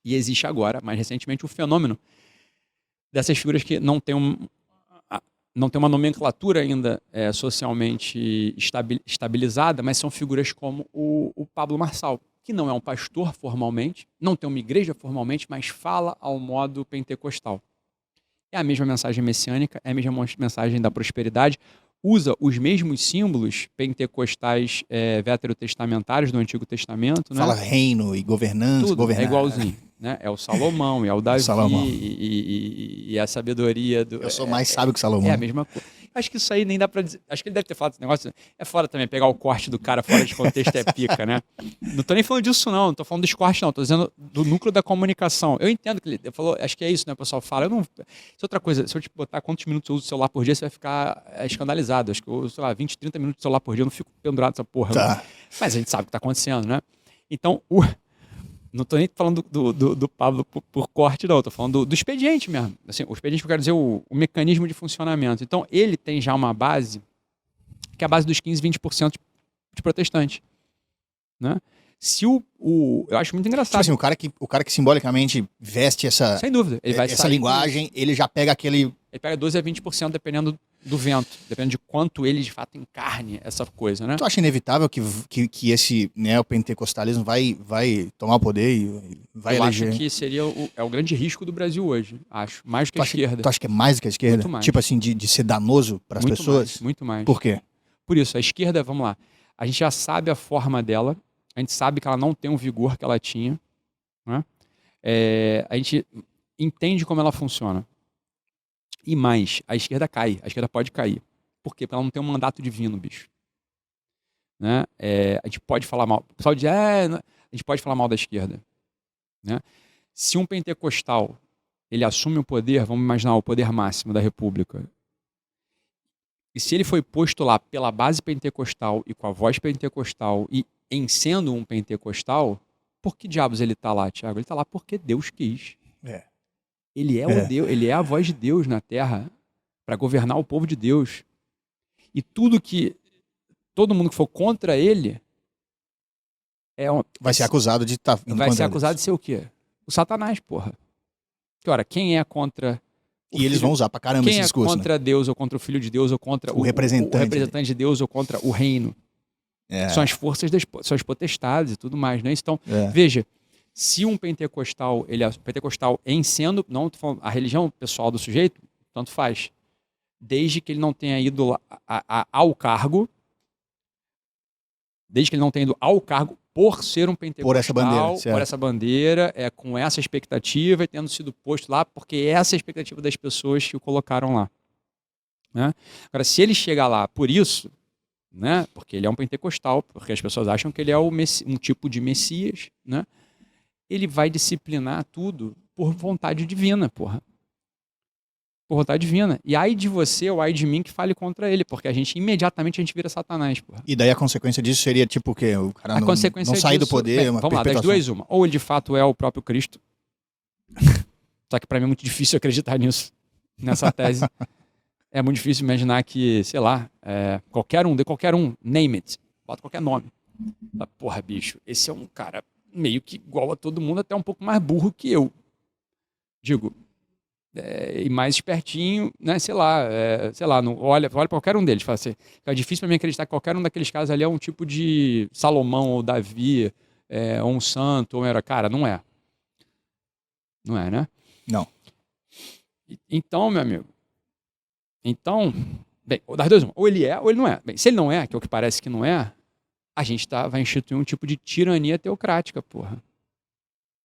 E existe agora, mais recentemente, o fenômeno dessas figuras que não tem uma nomenclatura ainda socialmente estabilizada, mas são figuras como o Pablo Marçal, que não é um pastor formalmente, não tem uma igreja formalmente, mas fala ao modo pentecostal. É a mesma mensagem messiânica, é a mesma mensagem da prosperidade, usa os mesmos símbolos pentecostais veterotestamentários do Antigo Testamento. Fala né? reino e governança, Tudo governar. é igualzinho. Né? É o Salomão, é o Davi Salomão. E a sabedoria do... Eu sou mais sábio que Salomão. É a mesma coisa. Acho que isso aí nem dá pra dizer. Acho que ele deve ter falado esse negócio. É fora também, pegar o corte do cara fora de contexto é pica, né? Não tô nem falando disso, não tô falando dos cortes, não. Tô dizendo do núcleo da comunicação. Eu entendo que ele falou, acho que é isso, né? O pessoal fala. Isso é outra coisa. Se eu te botar quantos minutos eu uso o celular por dia, você vai ficar escandalizado. Acho que eu uso, sei lá, 20, 30 minutos de celular por dia, eu não fico pendurado nessa porra. Tá. Mas a gente sabe o que tá acontecendo, né? Então, não tô nem falando do Pablo por corte, não. Tô falando do expediente mesmo. Assim, o expediente, eu quero dizer, o mecanismo de funcionamento. Então, ele tem já uma base, que é a base dos 15, 20% de protestantes. Né? Se eu acho muito engraçado. Tipo assim, o cara que simbolicamente veste essa... Sem dúvida. Ele vai essa linguagem, ele já pega aquele... Ele pega 12 a 20% dependendo do vento. Dependendo de quanto ele, de fato, encarne essa coisa, né? Tu acha inevitável que esse neopentecostalismo vai tomar o poder e vai eleger? Eu acho que seria o grande risco do Brasil hoje, acho. Mais do que a esquerda. Tu acha que é mais do que a esquerda? Muito mais. Tipo assim, de ser danoso para as pessoas? Muito mais. Por quê? Por isso, a esquerda, vamos lá, a gente já sabe a forma dela, a gente sabe que ela não tem o vigor que ela tinha, né? A gente entende como ela funciona. E mais, a esquerda cai, a esquerda pode cair. Por quê? Porque ela não tem um mandato divino, bicho. Né? A gente pode falar mal. O pessoal diz, a gente pode falar mal da esquerda. Né? Se um pentecostal ele assume o poder, vamos imaginar o poder máximo da república, e se ele foi posto lá pela base pentecostal e com a voz pentecostal e em sendo um pentecostal, por que diabos ele está lá, Tiago? Ele está lá porque Deus quis. Ele é o Deus, ele é a voz de Deus na terra para governar o povo de Deus. E todo mundo que for contra ele vai ser acusado de estar indo vai ser acusado de ser o quê? O Satanás, porra. Que ora, quem é contra e eles vão usar pra caramba esse discurso. Quem é contra Deus ou contra o Filho de Deus ou contra o representante de Deus ou contra o reino? São as forças são as potestades e tudo mais, né? Então, veja, se um pentecostal, pentecostal em sendo, não tô falando, a religião pessoal do sujeito, tanto faz, desde que ele não tenha ido ao cargo, por ser um pentecostal, por essa bandeira, com essa expectativa e tendo sido posto lá, porque essa é a expectativa das pessoas que o colocaram lá. Né? Agora, se ele chegar lá por isso, né, porque ele é um pentecostal, porque as pessoas acham que ele é um tipo de Messias, né, ele vai disciplinar tudo por vontade divina, porra. Por vontade divina. E ai de você ou ai de mim que fale contra ele, porque imediatamente a gente vira Satanás, porra. E daí a consequência disso seria tipo o quê? O cara não sair do poder, vamos lá, das duas uma. Ou ele de fato é o próprio Cristo, só que pra mim é muito difícil acreditar nisso, nessa tese. É muito difícil imaginar que, sei lá, qualquer um, name it, bota qualquer nome. Porra, bicho, esse é um cara meio que igual a todo mundo, até um pouco mais burro que eu. Digo, e mais espertinho, né? Sei lá, olha para qualquer um deles. Fala assim, é difícil para mim acreditar que qualquer um daqueles casos ali é um tipo de Salomão ou Davi, ou um santo, ou era. Cara, não é. Não é, né? Não. Então, meu amigo, bem, das duas, ou ele é ou ele não é. Bem, se ele não é, que é o que parece que não é, a gente vai instituir um tipo de tirania teocrática, porra.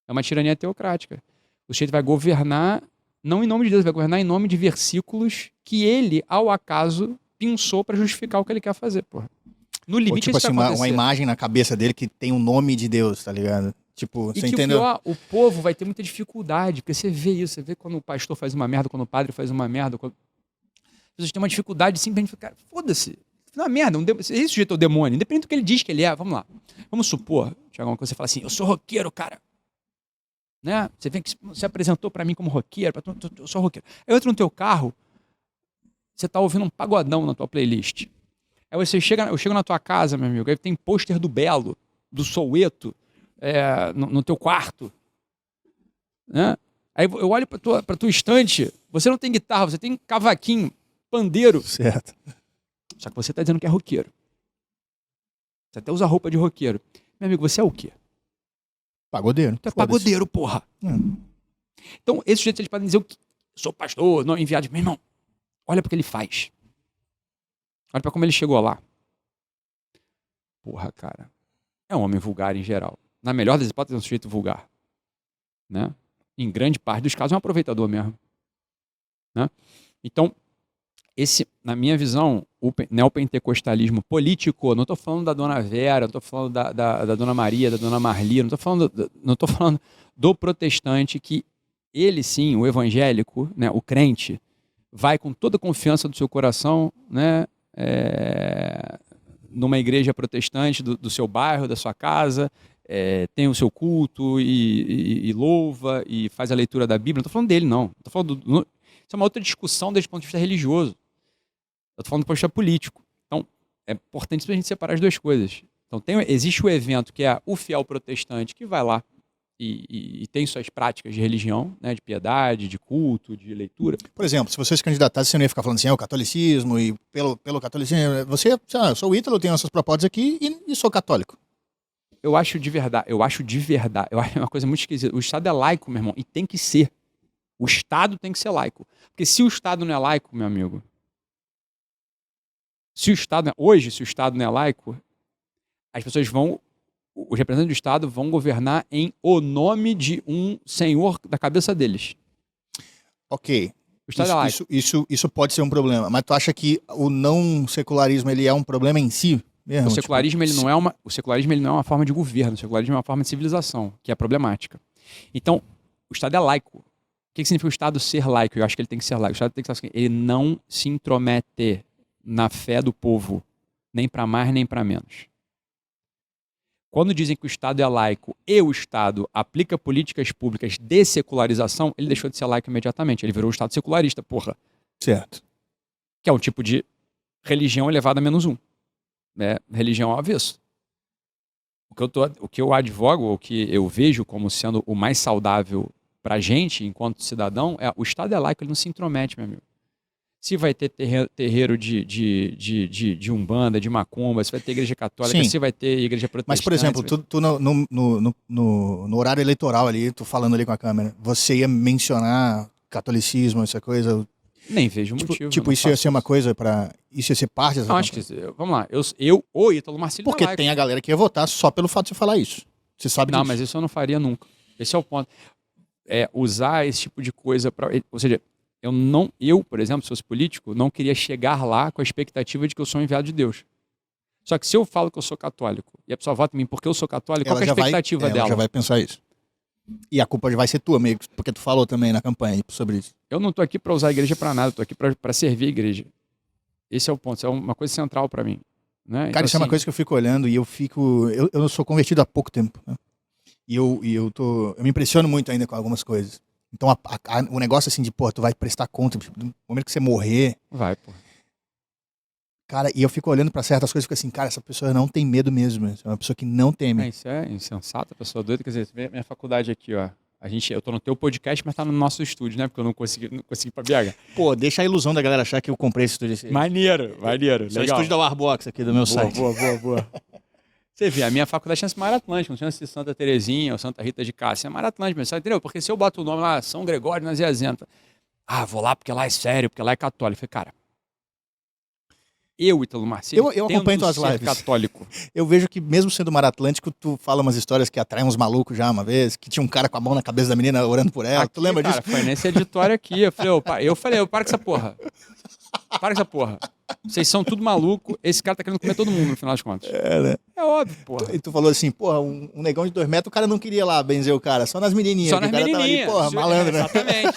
É uma tirania teocrática. O sujeito vai governar, não em nome de Deus, vai governar em nome de versículos que ele, ao acaso, pensou para justificar o que ele quer fazer, porra. No limite, ou tipo assim, uma imagem na cabeça dele que tem o nome de Deus, tá ligado? Tipo, e você que entendeu? O povo vai ter muita dificuldade, porque você vê isso, você vê quando o pastor faz uma merda, quando o padre faz uma merda, as pessoas têm uma dificuldade de simplesmente ficar, foda-se, uma merda, esse sujeito é o demônio, independente do que ele diz que ele é, vamos lá. Vamos supor, Tiago, que você fala assim, eu sou roqueiro, cara. Né? Você vem que se apresentou pra mim como roqueiro, eu sou roqueiro. Aí eu entro no teu carro, você tá ouvindo um pagodão na tua playlist. Aí eu chego na tua casa, meu amigo, aí tem pôster do Belo, do Soweto, no teu quarto. Né? Aí eu olho pra tua estante, você não tem guitarra, você tem cavaquinho, pandeiro. Certo. Só que você tá dizendo que é roqueiro. Você até usa roupa de roqueiro. Meu amigo, você é o quê? Pagodeiro. Tu é pagodeiro, porra. Então, esses sujeitos, eles podem dizer o quê? Sou pastor, não enviado. Meu irmão, olha pro que ele faz. Olha pra como ele chegou lá. Porra, cara. É um homem vulgar em geral. Na melhor das hipóteses, é um sujeito vulgar. Né? Em grande parte dos casos, é um aproveitador mesmo. Né? Então, esse, na minha visão, o neopentecostalismo político, não estou falando da dona Vera, não estou falando da dona Maria, da dona Marli, não estou falando do protestante que ele sim, o evangélico, né, o crente, vai com toda a confiança do seu coração, né, numa igreja protestante do seu bairro, da sua casa, tem o seu culto e louva e faz a leitura da Bíblia. Não estou falando dele, não. Estou falando isso é uma outra discussão desde o ponto de vista religioso. Eu estou falando do ponto de vista político. Então, é importante a gente separar as duas coisas. Então, existe o evento que é o fiel protestante que vai lá e tem suas práticas de religião, né, de piedade, de culto, de leitura. Por exemplo, se você se candidatasse, você não ia ficar falando assim, o catolicismo e pelo catolicismo. Você, eu sou o Ítalo, tenho essas propostas aqui e sou católico. Eu acho de verdade, eu acho uma coisa muito esquisita. O Estado é laico, meu irmão, e tem que ser. O Estado tem que ser laico. Porque se o Estado não é laico, meu amigo, hoje, se o Estado não é laico, as pessoas os representantes do Estado vão governar em o nome de um senhor da cabeça deles. Ok. O Estado é laico. Isso pode ser um problema, mas tu acha que o não secularismo ele é um problema em si mesmo? O secularismo, ele não é uma forma de governo, o secularismo é uma forma de civilização, que é problemática. Então, o Estado é laico. O que significa o Estado ser laico? Eu acho que ele tem que ser laico. O Estado tem que ser assim, ele não se intromete na fé do povo, nem para mais nem para menos. Quando dizem que o Estado é laico e o Estado aplica políticas públicas de secularização, ele deixou de ser laico imediatamente. Ele virou um Estado secularista, porra. Certo. Que é um tipo de religião elevada a -1. Religião ao avesso. O que eu advogo, o que eu vejo como sendo o mais saudável pra gente, enquanto cidadão, o Estado é laico, ele não se intromete, meu amigo. Se vai ter terreiro de umbanda, de macumba, se vai ter igreja católica, Sim. se vai ter igreja protestante... Mas, por exemplo, tu no horário eleitoral ali, tu falando ali com a câmera, você ia mencionar catolicismo, essa coisa... Nem vejo motivo. Tipo, isso ia ser uma coisa pra... Isso ia ser parte dessa... Não, acho que... Vamos lá. Eu ou Ítalo Marcílio... Porque tem a galera que ia votar só pelo fato de você falar isso. Você sabe disso. Não, mas isso eu não faria nunca. Esse é o ponto. Usar esse tipo de coisa pra... Ou seja... Eu, por exemplo, se fosse político, não queria chegar lá com a expectativa de que eu sou um enviado de Deus. Só que se eu falo que eu sou católico e a pessoa vota em mim porque eu sou católico, qual é a expectativa dela? Ela já vai pensar isso. E a culpa já vai ser tua, amigo, porque tu falou também na campanha sobre isso. Eu não tô aqui para usar a igreja para nada, eu tô aqui para servir a igreja. Esse é o ponto, isso é uma coisa central para mim. Né? Cara, então, isso é uma coisa que eu fico olhando e eu sou convertido há pouco tempo. Né? E eu me impressiono muito ainda com algumas coisas. Então, o negócio assim de, pô, tu vai prestar conta, no momento que você morrer... Vai, pô. Cara, e eu fico olhando pra certas coisas e fico assim, cara, essa pessoa não tem medo mesmo. É uma pessoa que não teme. Isso é insensato, a pessoa doida. Quer dizer, minha faculdade aqui, ó. Eu tô no teu podcast, mas tá no nosso estúdio, né? Porque eu não consegui ir pra BH. Pô, deixa a ilusão da galera achar que eu comprei esse estúdio. Maneiro. Esse é o estúdio da Warbox aqui do meu site. Boa. Você vê, a minha faculdade chama-se Mar Atlântico, não chama-se Santa Terezinha ou Santa Rita de Cássia, é Mar Atlântico, mas, entendeu? Porque se eu boto o nome lá, São Gregório nas Iazentas, vou lá porque lá é sério, porque lá é católico. Eu falei, cara, Ítalo Marcílio, eu acompanho tuas lives. Católico. Eu vejo que mesmo sendo Mar Atlântico, tu fala umas histórias que atraem uns malucos já uma vez, que tinha um cara com a mão na cabeça da menina orando por ela. Tu lembra disso? Foi nesse editório aqui. Eu falei, para com essa porra. Para com essa porra. Vocês são tudo maluco. Esse cara tá querendo comer todo mundo, no final das contas. Né? É óbvio, porra. E tu falou assim, porra, um negão de 2 metros, o cara não queria lá benzer o cara, só nas menininhas. Só nas O cara menininhas. tava ali, porra, malandro, né? Exatamente.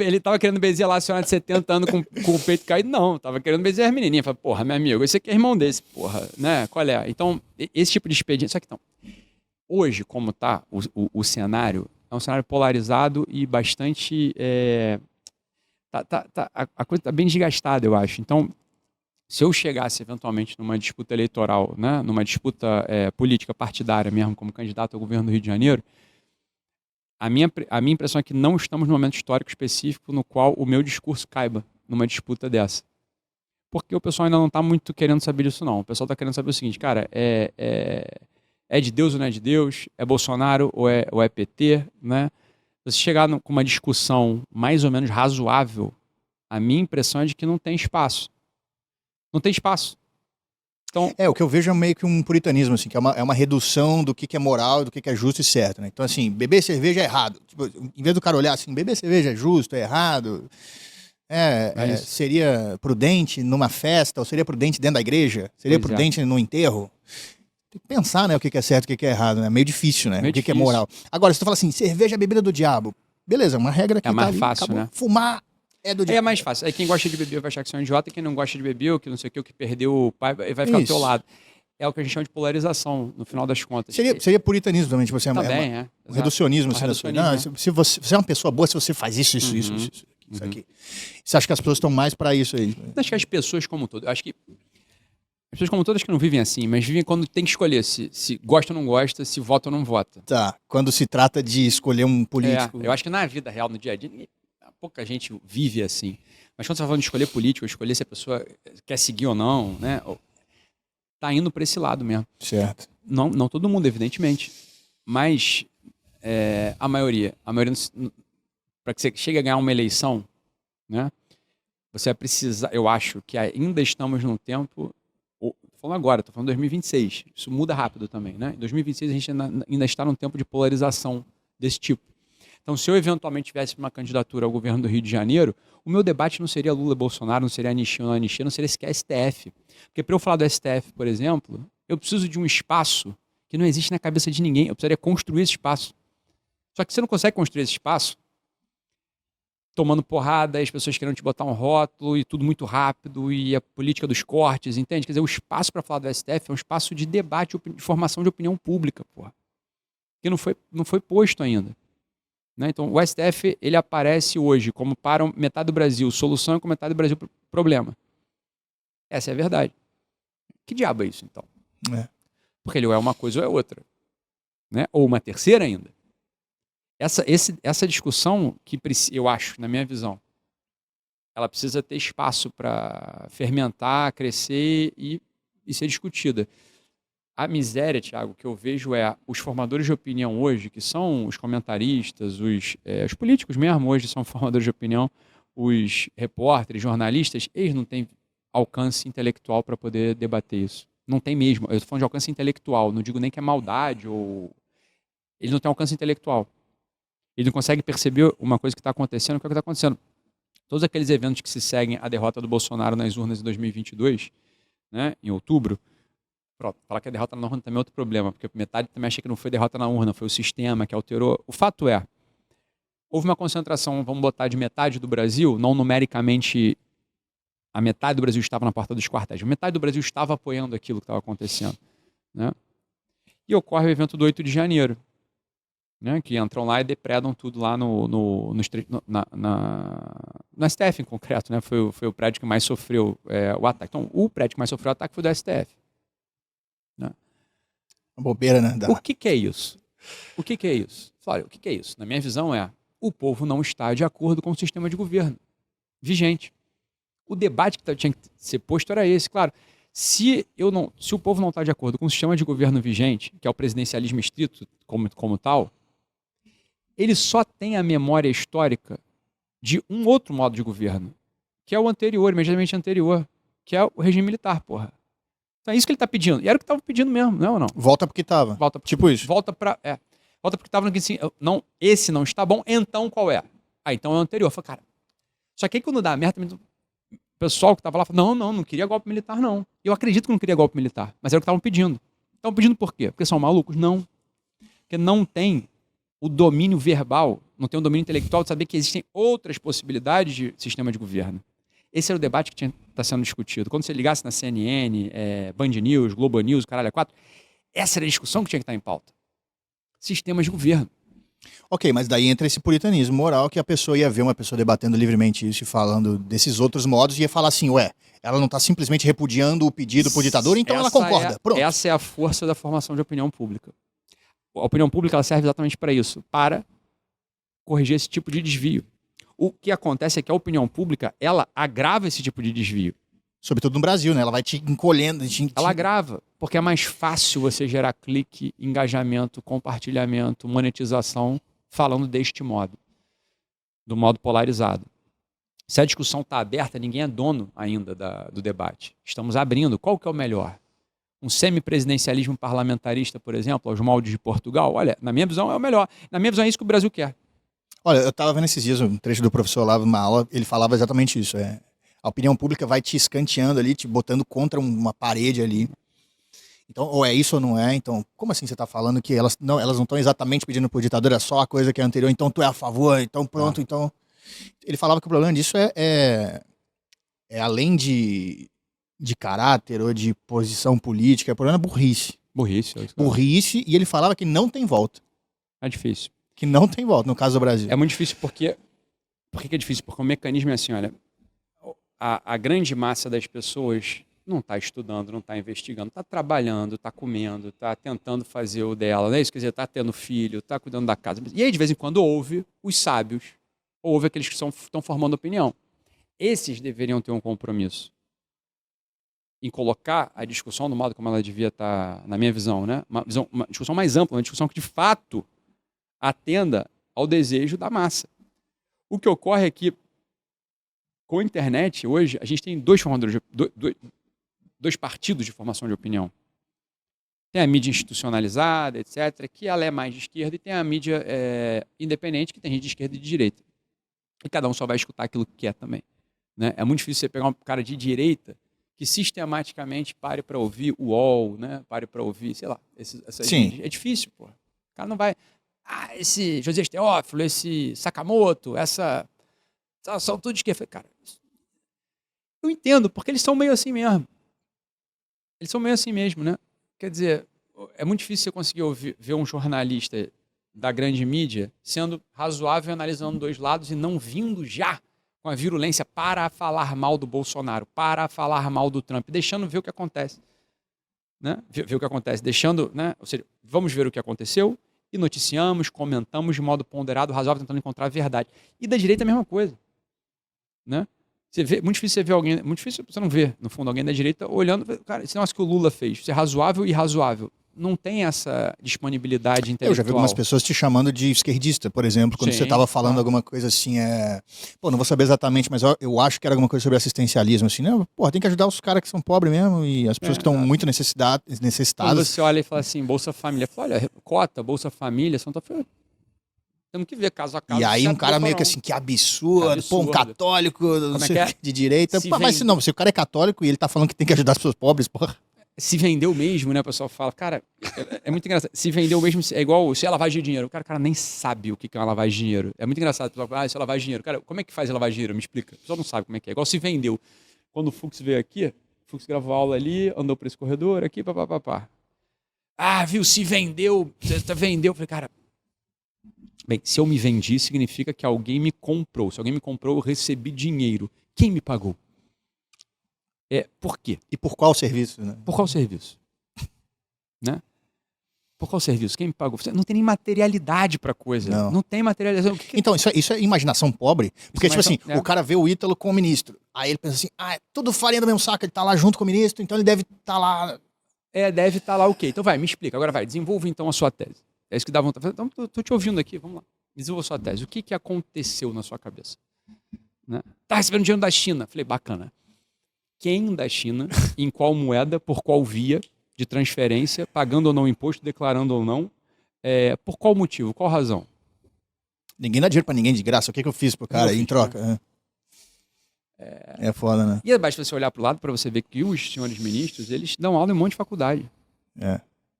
Ele tava querendo benzer lá a senhora de 70 anos com o peito caído. Não, tava querendo benzer as menininhas. Falei, porra, meu amigo, esse aqui é irmão desse, porra, né? Qual é? Então, esse tipo de expediente... Só que então, hoje, como tá o cenário, é um cenário polarizado e bastante... A coisa tá bem desgastada, eu acho. Então, se eu chegasse eventualmente numa disputa eleitoral, né, numa disputa política partidária mesmo, como candidato ao governo do Rio de Janeiro, a minha impressão é que não estamos num momento histórico específico no qual o meu discurso caiba numa disputa dessa. Porque o pessoal ainda não está muito querendo saber disso, não. O pessoal está querendo saber o seguinte, cara, é de Deus ou não é de Deus? É Bolsonaro ou é PT? Né? Se você chegar com uma discussão mais ou menos razoável, a minha impressão é de que não tem espaço. Não tem espaço. Então, o que eu vejo é meio que um puritanismo, assim, que é uma redução do que é moral, do que é justo e certo, né? Então, assim, beber cerveja é errado. Tipo, em vez do cara olhar assim, beber cerveja é justo, é errado, seria prudente numa festa, ou seria prudente dentro da igreja, seria prudente no enterro. Tem que pensar, né, o que é certo e o que é errado, né? Meio difícil, né? O que é moral. Agora, se tu fala assim, cerveja é bebida do diabo, beleza, uma regra que é mais fácil, acabou. Né? Fumar é do diabo. É mais fácil. Aí quem gosta de beber vai achar que você é um idiota, quem não gosta de beber, ou que não sei o que perdeu o pai, vai ficar do teu lado. É o que a gente chama de polarização, no final das contas. Seria puritanismo também, tipo, um reducionismo. Assim, se você é uma pessoa boa, se você faz isso aqui. Você acha que as pessoas estão mais para isso aí? Acho que as pessoas como todas, acho que as pessoas como todas que não vivem assim, mas vivem quando tem que escolher se gosta ou não gosta, se vota ou não vota. Tá, quando se trata de escolher um político. Eu acho que na vida real, no dia a dia, pouca gente vive assim. Mas quando você está falando de escolher político, escolher se a pessoa quer seguir ou não, né? Tá indo para esse lado mesmo. Certo. Não todo mundo, evidentemente, mas a maioria, para que você chegue a ganhar uma eleição, né? Você vai precisar, eu acho que ainda estamos num tempo, tô falando agora, tô falando 2026, isso muda rápido também, né? Em 2026 a gente ainda está num tempo de polarização desse tipo. Então, se eu eventualmente tivesse uma candidatura ao governo do Rio de Janeiro, o meu debate não seria Lula, Bolsonaro, não seria anistia ou não anistia, não seria sequer STF. Porque para eu falar do STF, por exemplo, eu preciso de um espaço que não existe na cabeça de ninguém. Eu precisaria construir esse espaço. Só que você não consegue construir esse espaço tomando porrada, as pessoas querendo te botar um rótulo e tudo muito rápido e a política dos cortes, entende? Quer dizer, o espaço para falar do STF é um espaço de debate, de formação de opinião pública, porra. Que não foi posto ainda. Né? Então, o STF ele aparece hoje como para metade do Brasil solução e com metade do Brasil problema. Essa é a verdade. Que diabo é isso, então? Porque ele ou é uma coisa ou é outra. Né? Ou uma terceira ainda. Essa discussão, que eu acho, na minha visão, ela precisa ter espaço para fermentar, crescer e ser discutida. A miséria, Thiago, que eu vejo os formadores de opinião hoje, que são os comentaristas, os políticos mesmo hoje são formadores de opinião, os repórteres, jornalistas, eles não têm alcance intelectual para poder debater isso. Não tem mesmo. Eu estou falando de alcance intelectual, não digo nem que é maldade ou... Eles não têm alcance intelectual. Eles não conseguem perceber uma coisa que está acontecendo, o que está acontecendo. Todos aqueles eventos que se seguem a derrota do Bolsonaro nas urnas em 2022, né, em outubro, pronto, falar que a derrota na urna também é outro problema, porque metade também acha que não foi derrota na urna, foi o sistema que alterou. O fato é, houve uma concentração, vamos botar de metade do Brasil, não numericamente a metade do Brasil estava na porta dos quartéis, metade do Brasil estava apoiando aquilo que estava acontecendo. Né? E ocorre o evento do 8 de janeiro, né, que entram lá e depredam tudo lá no STF em concreto. Né? Foi o prédio que mais sofreu o ataque. Então, o prédio que mais sofreu o ataque foi do STF. Né? Uma bobeira, né? O que é isso? O que é isso? Olha, o que é isso? Na minha visão o povo não está de acordo com o sistema de governo vigente. O debate que tinha que ser posto era esse. Claro, se o povo não está de acordo com o sistema de governo vigente, que é o presidencialismo estrito como tal, ele só tem a memória histórica de um outro modo de governo, que é o anterior, imediatamente anterior, que é o regime militar, porra. Então é isso que ele está pedindo. E era o que estava pedindo mesmo, não é ou não? Volta porque estava. Tipo isso. Volta porque estava no que assim, não, esse não está bom, então qual é? Então é o anterior. Falei, cara, só que aí quando dá merda, o pessoal que estava lá falou, não queria golpe militar, não. Eu acredito que não queria golpe militar, mas era o que estavam pedindo. Estavam pedindo por quê? Porque são malucos? Não. Porque não tem o domínio verbal, não tem o domínio intelectual de saber que existem outras possibilidades de sistema de governo. Esse era o debate que está sendo discutido. Quando você ligasse na CNN, Band News, Globo News, caralho, 4, essa era a discussão que tinha que estar em pauta. Sistemas de governo. Ok, mas daí entra esse puritanismo moral que a pessoa ia ver uma pessoa debatendo livremente isso e falando desses outros modos e ia falar assim, ela não está simplesmente repudiando o pedido por ditadura, então ela concorda. Pronto. Essa é a força da formação de opinião pública. A opinião pública ela serve exatamente para isso, para corrigir esse tipo de desvio. O que acontece é que a opinião pública, ela agrava esse tipo de desvio. Sobretudo no Brasil, né? Ela vai te encolhendo. Ela agrava, porque é mais fácil você gerar clique, engajamento, compartilhamento, monetização, falando deste modo, do modo polarizado. Se a discussão está aberta, ninguém é dono ainda do debate. Estamos abrindo. Qual que é o melhor? Um semipresidencialismo parlamentarista, por exemplo, aos moldes de Portugal? Olha, na minha visão é o melhor. Na minha visão é isso que o Brasil quer. Olha, eu estava vendo esses dias um trecho do professor lá numa aula, ele falava exatamente isso. A opinião pública vai te escanteando ali, te botando contra uma parede ali. Então, ou é isso ou não é. Então, como assim você está falando que elas não estão exatamente pedindo por ditadura, é só a coisa que é anterior, então tu é a favor, então pronto, então... Ele falava que o problema disso é além de caráter ou de posição política, o problema é burrice. Burrice, e ele falava que não tem volta. É difícil. Que não tem volta, no caso do Brasil. É muito difícil porque... Por que é difícil? Porque o mecanismo é assim, olha, a grande massa das pessoas não está estudando, não está investigando, está trabalhando, está comendo, está tentando fazer o dela, não é isso? Quer dizer, está tendo filho, está cuidando da casa. E aí, de vez em quando, ouve os sábios, ouve aqueles que estão formando opinião. Esses deveriam ter um compromisso em colocar a discussão do modo como ela devia estar, na minha visão, né? Uma discussão mais ampla, uma discussão que, de fato, atenda ao desejo da massa. O que ocorre é que, com a internet, hoje, a gente tem dois partidos de formação de opinião. Tem a mídia institucionalizada, etc., que ela é mais de esquerda, e tem a mídia independente, que tem gente de esquerda e de direita. E cada um só vai escutar aquilo que quer também. Né? É muito difícil você pegar um cara de direita que sistematicamente pare para ouvir o UOL, né? Pare para ouvir, sei lá, essas Sim. É difícil, pô. O cara não vai... esse José Teófilo, esse Sakamoto, são tudo de esquerda. Cara, eu entendo, porque eles são meio assim mesmo. Eles são meio assim mesmo, né? Quer dizer, é muito difícil você conseguir ver um jornalista da grande mídia sendo razoável, analisando dois lados e não vindo já com a virulência para falar mal do Bolsonaro, para falar mal do Trump, deixando ver o que acontece. Né? Ver o que acontece, deixando, né? Ou seja, vamos ver o que aconteceu e noticiamos, comentamos de modo ponderado, razoável, tentando encontrar a verdade. E da direita a mesma coisa. Né? Muito difícil você ver alguém, muito difícil você não ver, no fundo, alguém da direita olhando, cara, esse negócio que o Lula fez, isso é razoável e irrazoável. Não tem essa disponibilidade intelectual. Eu já vi algumas pessoas te chamando de esquerdista, por exemplo, quando você estava falando alguma coisa assim, pô, não vou saber exatamente, mas eu acho que era alguma coisa sobre assistencialismo, assim, né? Pô, tem que ajudar os caras que são pobres mesmo e as pessoas que estão muito necessitadas. Quando você olha e fala assim, Bolsa Família, fala, olha, cota, Bolsa Família, Santa Fe, temos que ver caso a caso. E aí um cara meio que assim, que absurdo, pô, um católico de direita. Pô, mas se o cara é católico e ele tá falando que tem que ajudar as pessoas pobres, porra. Se vendeu mesmo, né? O pessoal fala, cara, é muito engraçado. Se vendeu mesmo, é igual se é lavagem de dinheiro. O cara nem sabe o que é uma lavagem de dinheiro. É muito engraçado. O pessoal fala, isso é lavagem de dinheiro. Cara, como é que faz a lavagem de dinheiro? Me explica. O pessoal não sabe como é que é. Igual se vendeu. Quando o Fux veio aqui, o Fux gravou aula ali, andou por esse corredor aqui, papapá. Viu, se vendeu, você vendeu. Eu falei, cara, bem, se eu me vendi, significa que alguém me comprou. Se alguém me comprou, eu recebi dinheiro. Quem me pagou? Por quê? E por qual serviço? Né? Por qual serviço? Né? Por qual serviço? Quem me pagou? Não tem nem materialidade pra coisa. Não tem materialidade. Então, isso é imaginação pobre? Porque, tipo assim, o cara vê o Ítalo com o ministro. Aí ele pensa assim, tudo farinha do mesmo saco, ele tá lá junto com o ministro, então ele deve estar lá... Deve estar lá o quê? Então vai, me explica. Agora vai, desenvolve então a sua tese. É isso que dá vontade. Então, tô te ouvindo aqui, vamos lá. Desenvolva a sua tese. O que aconteceu na sua cabeça? Né? Tá recebendo dinheiro da China. Falei, bacana. Quem da China, em qual moeda, por qual via de transferência, pagando ou não imposto, declarando ou não, por qual motivo, qual razão? Ninguém dá dinheiro pra ninguém de graça. O que eu fiz pro cara aí em troca? É foda, né? E basta você olhar pro lado para você ver que os senhores ministros, eles dão aula em um monte de faculdade.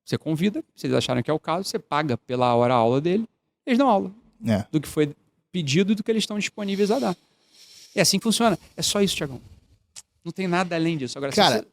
Você convida, se eles acharem que é o caso, você paga pela hora aula dele, eles dão aula do que foi pedido e do que eles estão disponíveis a dar. É assim que funciona. É só isso, Thiagão. Não tem nada além disso. Agora, cara,